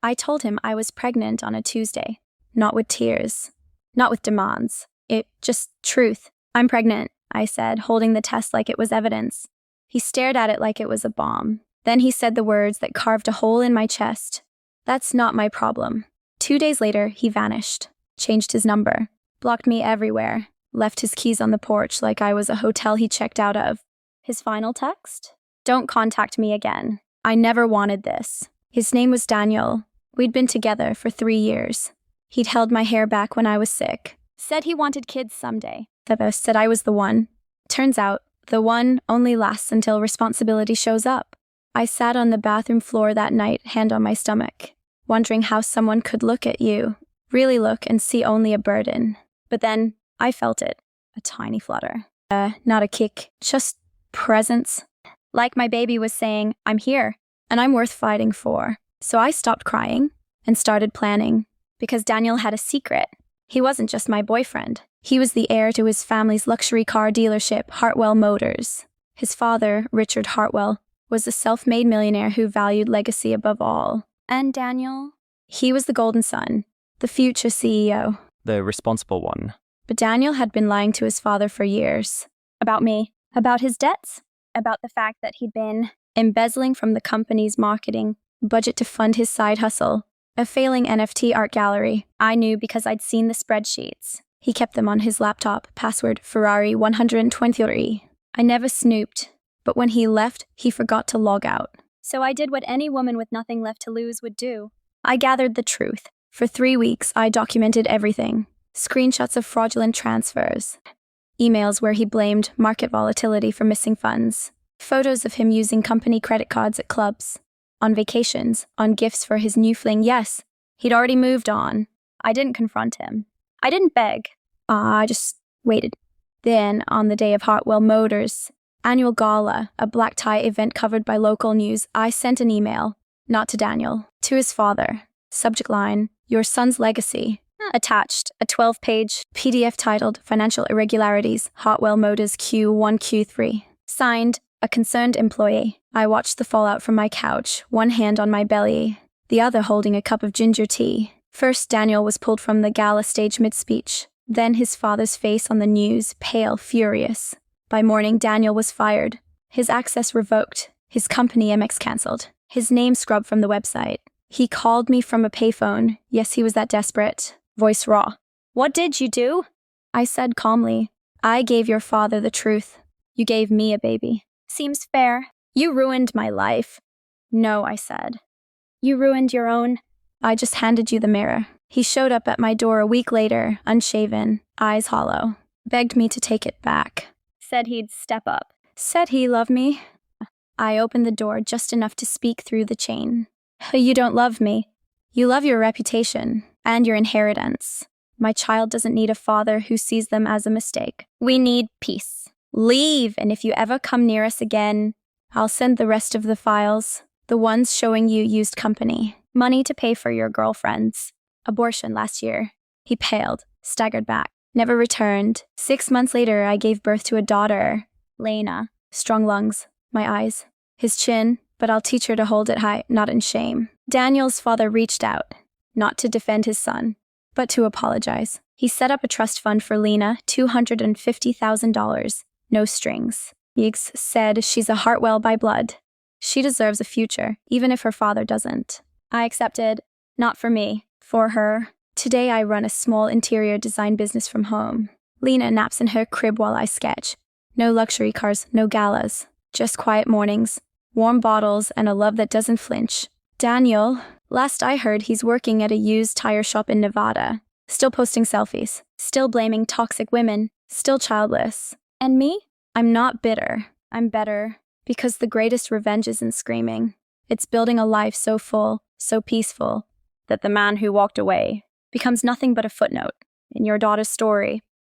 I told him I was pregnant on a Tuesday. Not with tears. Not with demands. Just truth. I'm pregnant, I said, holding the test like it was evidence. He stared at it like it was a bomb. Then he said the words that carved a hole in my chest. That's not my problem. 2 days later, he vanished. Changed his number. Blocked me everywhere. Left his keys on the porch like I was a hotel he checked out of. His final text? Don't contact me again. I never wanted this. His name was Daniel. We'd been together for 3 years. He'd held my hair back when I was sick. Said he wanted kids someday. Said I was the one. Turns out, the one only lasts until responsibility shows up. I sat on the bathroom floor that night, hand on my stomach, wondering how someone could look at you, really look and see only a burden. But then, I felt it. A tiny flutter. Not a kick, just presence. Like my baby was saying, I'm here, and I'm worth fighting for. So I stopped crying and started planning. Because Daniel had a secret. He wasn't just my boyfriend. He was the heir to his family's luxury car dealership, Hartwell Motors. His father, Richard Hartwell, was a self-made millionaire who valued legacy above all. And Daniel? He was the golden son, the future CEO. The responsible one. But Daniel had been lying to his father for years. About me. About his debts. About the fact that he'd been embezzling from the company's marketing budget to fund his side hustle. A failing NFT art gallery. I knew because I'd seen the spreadsheets. He kept them on his laptop, password Ferrari 123. I never snooped, but when he left, he forgot to log out. So I did what any woman with nothing left to lose would do. I gathered the truth. For 3 weeks, I documented everything. Screenshots of fraudulent transfers. Emails where he blamed market volatility for missing funds. Photos of him using company credit cards at clubs. On vacations, on gifts for his new fling. Yes, he'd already moved on. I didn't confront him. I didn't beg. I just waited. Then, on the day of Hartwell Motors' annual gala, a black tie event covered by local news, I sent an email, not to Daniel, to his father. Subject line, your son's legacy. Attached, a 12-page PDF titled Financial Irregularities, Hartwell Motors Q1, Q3. Signed, a concerned employee. I watched the fallout from my couch, one hand on my belly, the other holding a cup of ginger tea. First, Daniel was pulled from the gala stage mid-speech. Then his father's face on the news, pale, furious. By morning, Daniel was fired. His access revoked. His company MX cancelled. His name scrubbed from the website. He called me from a payphone. Yes, he was that desperate. Voice raw. What did you do? I said calmly, I gave your father the truth. You gave me a baby. Seems fair. You ruined my life. No, I said. You ruined your own. I just handed you the mirror. He showed up at my door a week later, unshaven, eyes hollow. Begged me to take it back. Said he'd step up. Said he loved me. I opened the door just enough to speak through the chain. You don't love me. You love your reputation and your inheritance. My child doesn't need a father who sees them as a mistake. We need peace. Leave, and if you ever come near us again, I'll send the rest of the files, the ones showing you used company, money to pay for your girlfriends. Abortion last year. He paled, staggered back, never returned. 6 months later, I gave birth to a daughter, Lena. Strong lungs, my eyes, his chin, but I'll teach her to hold it high, not in shame. Daniel's father reached out, not to defend his son, but to apologize. He set up a trust fund for Lena, $250,000, no strings. Yeeks said she's a Hartwell by blood. She deserves a future, even if her father doesn't. I accepted, not for me, for her. Today I run a small interior design business from home. Lena naps in her crib while I sketch. No luxury cars, no galas, just quiet mornings, warm bottles, and a love that doesn't flinch. Daniel, last I heard he's working at a used tire shop in Nevada. Still posting selfies, still blaming toxic women, still childless. And me? I'm not bitter. I'm better. Because the greatest revenge isn't screaming. It's building a life so full, so peaceful, that the man who walked away becomes nothing but a footnote in your daughter's story.